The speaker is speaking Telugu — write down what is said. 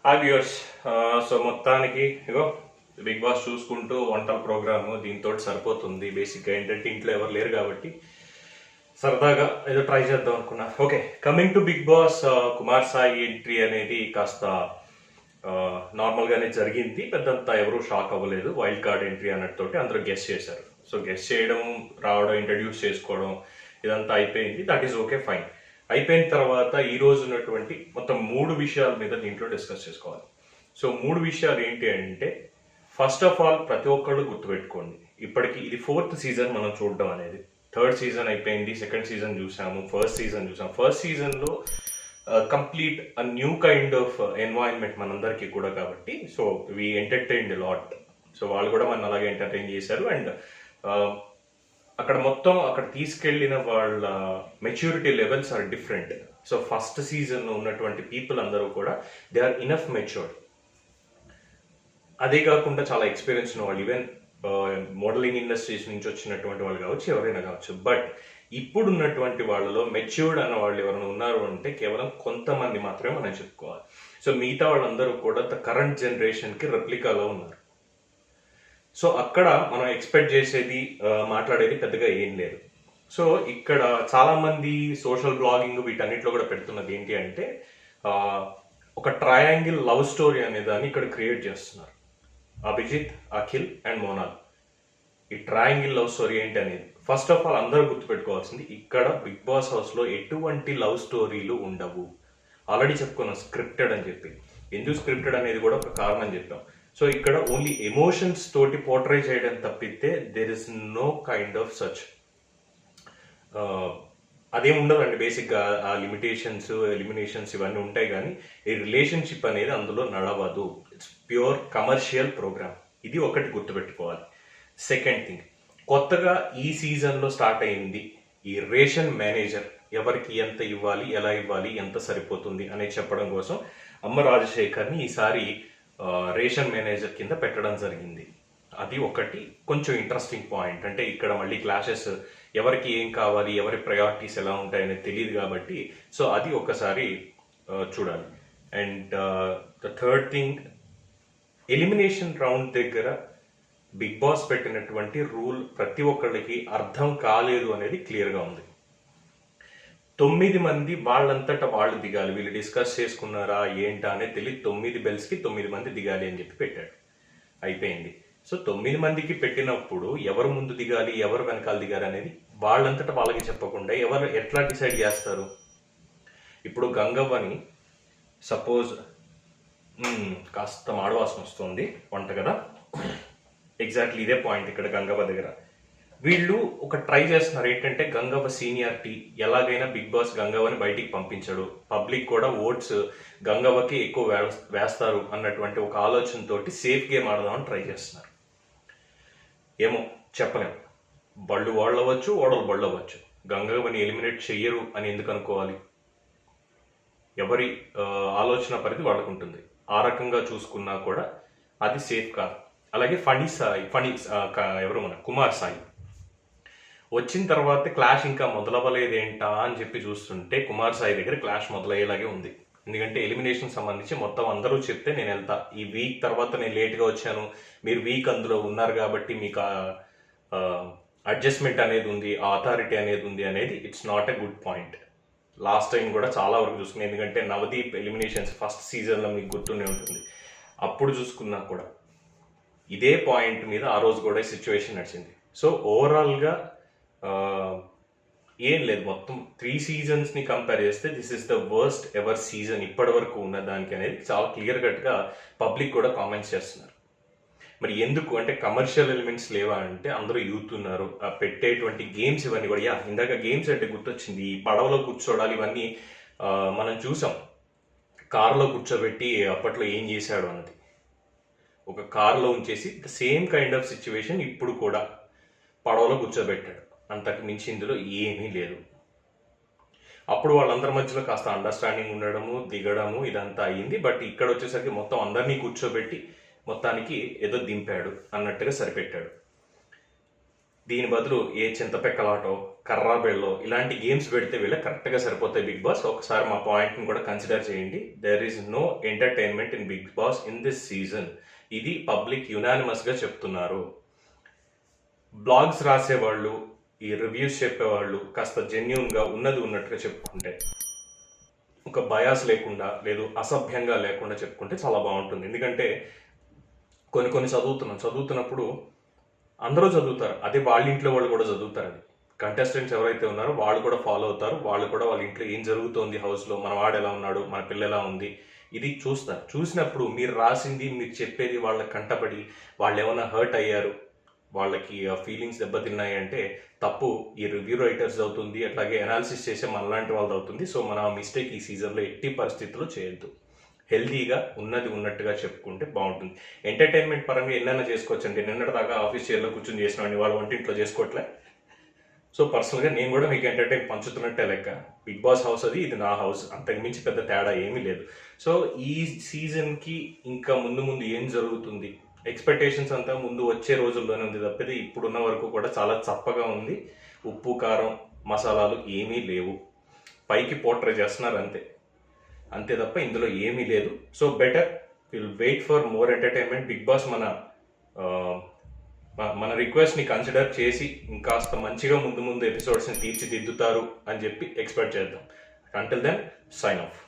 Hi viewers. సో మొత్తానికి ఇగో బిగ్ బాస్ చూసుకుంటూ వంటల ప్రోగ్రాము దీంతో సరిపోతుంది. బేసిక్గా ఏంటంటే ఇంట్లో ఎవరు లేరు కాబట్టి సరదాగా ఏదో ట్రై చేద్దాం అనుకున్నా. Okay, coming to Bigg Boss, Kumar Sai entry అనేది కాస్త నార్మల్గానే జరిగింది. పెద్దంతా ఎవరూ షాక్ అవ్వలేదు. వైల్డ్ కార్డ్ ఎంట్రీ అన్నట్టుతోటి అందరూ గెస్ చేశారు. సో గెస్ చేయడం, రావడం, ఇంట్రడ్యూస్ చేసుకోవడం ఇదంతా అయిపోయింది. That is okay, fine. అయిపోయిన తర్వాత ఈ రోజు ఉన్నటువంటి మొత్తం 3 విషయాల మీద దీంట్లో డిస్కస్ చేసుకోవాలి. సో 3 విషయాలు ఏంటి అంటే, ఫస్ట్ ఆఫ్ ఆల్ ప్రతి ఒక్కళ్ళు గుర్తుపెట్టుకోండి, ఇప్పటికి ఇది 4th సీజన్ మనం చూడడం అనేది. 3rd సీజన్ అయిపోయింది, 2nd సీజన్ చూసాము, 1st సీజన్ చూసాము. 1st సీజన్లో complete new kind of environment మనందరికీ కూడా కాబట్టి so we entertained lot. So వాళ్ళు కూడా మన అలాగే ఎంటర్టైన్ చేశారు. అండ్ అక్కడ తీసుకెళ్లిన వాళ్ళ maturity levels are different. So first season ఉన్నటువంటి పీపుల్ అందరూ కూడా దే ఆర్ ఇనఫ్ మెచ్యూర్డ్. అదే కాకుండా చాలా ఎక్స్పీరియన్స్ ఉన్న వాళ్ళు, ఈవెన్ మోడలింగ్ ఇండస్ట్రీస్ నుంచి వచ్చినటువంటి వాళ్ళు కావచ్చు, ఎవరైనా కావచ్చు. బట్ ఇప్పుడు ఉన్నటువంటి వాళ్ళలో మెచ్యూర్డ్ అన్న వాళ్ళు ఎవరైనా ఉన్నారు అంటే కేవలం కొంతమంది మాత్రమే మనం చెప్పుకోవాలి. సో మిగతా వాళ్ళందరూ కూడా ద కరెంట్ జనరేషన్కి రెప్లికాలో ఉన్నారు. సో అక్కడ మనం ఎక్స్పెక్ట్ చేసేది, మాట్లాడేది పెద్దగా ఏం లేదు. సో ఇక్కడ చాలామంది సోషల్ బ్లాగింగ్ వీటన్నిటిలో కూడా పెడుతున్నది ఏంటి అంటే, ఒక ట్రయాంగిల్ లవ్ స్టోరీ అనే దాన్ని ఇక్కడ క్రియేట్ చేస్తున్నారు. అభిజిత్, అఖిల్ అండ్ మోనాల్. ఈ ట్రయాంగిల్ లవ్ స్టోరీ ఏంటి అనేది ఫస్ట్ ఆఫ్ ఆల్ అందరూ గుర్తుపెట్టుకోవాల్సింది, ఇక్కడ బిగ్ బాస్ హౌస్లో ఎటువంటి లవ్ స్టోరీలు ఉండవు. ఆల్రెడీ చెప్పుకున్నాం స్క్రిప్టెడ్ అని చెప్పి. ఎందుకు స్క్రిప్టెడ్ అనేది కూడా ఒక కారణం చెప్పాం. సో ఇక్కడ ఓన్లీ ఎమోషన్స్ తోటి పోర్ట్రే చేయడం తప్పితే there is no kind of such అదేం ఉండదండి. బేసిక్గా ఆ లిమిటేషన్స్, ఎలిమినేషన్స్ ఇవన్నీ ఉంటాయి, కానీ ఈ రిలేషన్షిప్ అనేది అందులో నడవదు. It's pure commercial programme. ఇది ఒకటి గుర్తుపెట్టుకోవాలి. సెకండ్ థింగ్, కొత్తగా ఈ సీజన్లో స్టార్ట్ అయింది ఈ రేషన్ మేనేజర్. ఎవరికి ఎంత ఇవ్వాలి, ఎలా ఇవ్వాలి, ఎంత సరిపోతుంది అనేది చెప్పడం కోసం అమ్మ రాజశేఖర్ని ఈసారి రేషన్ మేనేజర్ కింద పెట్టడం జరిగింది. అది ఒకటి కొంచెం ఇంట్రెస్టింగ్ పాయింట్. అంటే ఇక్కడ మళ్ళీ క్లాషెస్, ఎవరికి ఏం కావాలి, ఎవరి ప్రయారిటీస్ ఎలా ఉంటాయనేది తెలియదు కాబట్టి సో అది ఒకసారి చూడాలి. And the third thing, elimination round దగ్గర బిగ్ బాస్ పెట్టినటువంటి రూల్ ప్రతి ఒక్కళ్ళకి అర్థం కాలేదు అనేది క్లియర్గా ఉంది. 9 మంది వాళ్ళంతటా వాళ్ళు దిగాలి. వీళ్ళు డిస్కస్ చేసుకున్నారా ఏంటా అనేది తెలియదు. 9 బెల్స్కి 9 మంది దిగాలి అని చెప్పి పెట్టాడు. అయిపోయింది. సో 9 మందికి పెట్టినప్పుడు ఎవరు ముందు దిగాలి, ఎవరు వెనకాల దిగాలి అనేది వాళ్ళంతటా వాళ్ళకి చెప్పకుండా ఎవరు ఎట్లా డిసైడ్ చేస్తారు? ఇప్పుడు గంగవ్వని సపోజ్ కాస్త మాడవాసన వస్తుంది వంట కదా, ఎగ్జాక్ట్లీ ఇదే పాయింట్ ఇక్కడ గంగవ్వ దగ్గర. వీళ్ళు ఒక ట్రై చేస్తున్నారు ఏంటంటే, గంగవ్వ సీనియారిటీ, ఎలాగైనా బిగ్ బాస్ గంగవ్వని బయటికి పంపించడు, పబ్లిక్ కూడా ఓట్స్ గంగవ్వకి ఎక్కువ వేస్తారు అన్నటువంటి ఒక ఆలోచనతోటి సేఫ్ గేమ్ ఆడదామని ట్రై చేస్తున్నారు. ఏమో చెప్పలేం, బళ్ళు వాళ్ళు అవ్వచ్చు, ఓడలు బళ్ళు అవ్వచ్చు. గంగవ్వని ఎలిమినేట్ చెయ్యరు అని ఎందుకు అనుకోవాలి? ఎవరి ఆలోచన పరిధి వాళ్ళకు ఉంటుంది. ఆ రకంగా చూసుకున్నా కూడా అది సేఫ్ కాదు. అలాగే ఎవరు మన కుమార్ సాయి వచ్చిన తర్వాత క్లాష్ ఇంకా మొదలవ్వలేదేంటా అని చెప్పి చూస్తుంటే కుమార్ సాయి దగ్గర క్లాష్ మొదలయ్యేలాగే ఉంది. ఎందుకంటే ఎలిమినేషన్ సంబంధించి మొత్తం అందరూ చెప్తే నేను వెళ్తా, ఈ వీక్ తర్వాత నేను లేట్గా వచ్చాను, మీరు వీక్ అందులో ఉన్నారు కాబట్టి మీకు అడ్జస్ట్మెంట్ అనేది ఉంది, అథారిటీ అనేది ఉంది అనేది it's not a good point. Last time కూడా చాలా వరకు చూసుకున్నాను, ఎందుకంటే నవదీప్ ఎలిమినేషన్స్ ఫస్ట్ సీజన్లో మీకు గుర్తుండే ఉంటుంది. అప్పుడు చూసుకున్నా కూడా ఇదే పాయింట్ మీద ఆ రోజు కూడా సిచ్యువేషన్ నడిచింది. సో ఓవరాల్గా ఏం లేదు, మొత్తం 3 సీజన్స్ని కంపేర్ చేస్తే this is the worst ever season ఇప్పటి వరకు ఉన్న దానికి అనేది చాలా క్లియర్ కట్గా పబ్లిక్ కూడా కామెంట్స్ చేస్తున్నారు. మరి ఎందుకు అంటే కమర్షియల్ ఎలిమెంట్స్ లేవా అంటే, అందరూ యూత్ ఉన్నారు, పెట్టేటువంటి గేమ్స్ ఇవన్నీ కూడా. ఇందాక గేమ్స్ అంటే గుర్తొచ్చింది, ఈ పడవలో కూర్చోడాలి ఇవన్నీ మనం చూసాం. కారులో కూర్చోబెట్టి అప్పట్లో ఏం చేశాడు అన్నది, ఒక కారులో ఉంచేసి the same kind of situation ఇప్పుడు కూడా పడవలో కూర్చోబెట్టాడు. అంతకు మించి ఇందులో ఏమీ లేదు. అప్పుడు వాళ్ళందరి మధ్యలో కాస్త అండర్స్టాండింగ్ ఉండడము, దిగడము ఇదంతా అయ్యింది. బట్ ఇక్కడ వచ్చేసరికి మొత్తం అందరినీ కూర్చోబెట్టి మొత్తానికి ఏదో దింపాడు అన్నట్టుగా సరిపెట్టాడు. దీని బదులు ఏ చింతపెక్కలాటో కర్రా బెళ్ళో ఇలాంటి గేమ్స్ పెడితే వీళ్ళకి కరెక్ట్గా సరిపోతాయి బిగ్ బాస్. ఒకసారి మా పాయింట్ని కూడా కన్సిడర్ చేయండి. There is no entertainment in Bigg Boss in this season. ఇది పబ్లిక్ యునానిమస్గా చెప్తున్నారు. బ్లాగ్స్ రాసేవాళ్ళు, ఈ రివ్యూస్ చెప్పేవాళ్ళు కాస్త జెన్యున్గా ఉన్నది ఉన్నట్టుగా చెప్పుకుంటే, ఒక బయాస్ లేకుండా లేదు అసభ్యంగా లేకుండా చెప్పుకుంటే చాలా బాగుంటుంది. ఎందుకంటే కొన్ని చదువుతున్నప్పుడు అందరూ చదువుతారు, అదే వాళ్ళ ఇంట్లో వాళ్ళు కూడా చదువుతారు. అది కంటెస్టెంట్స్ ఎవరైతే ఉన్నారో వాళ్ళు కూడా ఫాలో అవుతారు. వాళ్ళు కూడా వాళ్ళ ఇంట్లో ఏం జరుగుతోంది, హౌస్లో మన వాడు ఎలా ఉన్నాడు, మన పిల్ల ఎలా ఉంది, ఇది చూస్తారు. చూసినప్పుడు మీరు రాసింది మీరు చెప్పేది వాళ్ళకి కంటపడి వాళ్ళు ఏమైనా హర్ట్ అయ్యారు, వాళ్ళకి ఫీలింగ్స్ దెబ్బతిన్నాయి అంటే తప్పు ఈ రివ్యూ రైటర్స్ అవుతుంది, అట్లాగే అనాలిసిస్ చేసే మనలాంటి వాళ్ళది అవుతుంది. సో మన మిస్టేక్ ఈ సీజన్లో ఎట్టి పరిస్థితుల్లో చేయొద్దు. హెల్తీగా ఉన్నది ఉన్నట్టుగా చెప్పుకుంటే బాగుంటుంది. ఎంటర్టైన్మెంట్ పరంగా ఎన్నైనా చేసుకోవచ్చండి. నిన్నటి దాకా ఆఫీస్ చైర్లో కూర్చొని చేసినవాడిని వాళ్ళ వంటింట్లో చేసుకోవట్లే. సో పర్సనల్గా నేను కూడా మీకు ఎంటర్టైన్ పంచుతున్నట్టే లెక్క. బిగ్ బాస్ హౌస్ అది, ఇది నా హౌస్, అంతకుమించి పెద్ద తేడా ఏమీ లేదు. సో ఈ సీజన్కి ఇంకా ముందు ఏం జరుగుతుంది, ఎక్స్పెక్టేషన్స్ అంతా ముందు వచ్చే రోజుల్లోనే ఉంది తప్పితే ఇప్పుడున్న వరకు కూడా చాలా చప్పగా ఉంది. ఉప్పు కారం మసాలాలు ఏమీ లేవు, పైకి పోట్రే చేస్తున్నారు అంతే తప్ప ఇందులో ఏమీ లేదు. So better will wait for more entertainment. Bigg Boss మన రిక్వెస్ట్ని కన్సిడర్ చేసి ఇంకాస్త మంచిగా ముందు ఎపిసోడ్స్ని తీర్చిదిద్దుతారు అని చెప్పి ఎక్స్పెక్ట్ చేద్దాం. Until then sign of.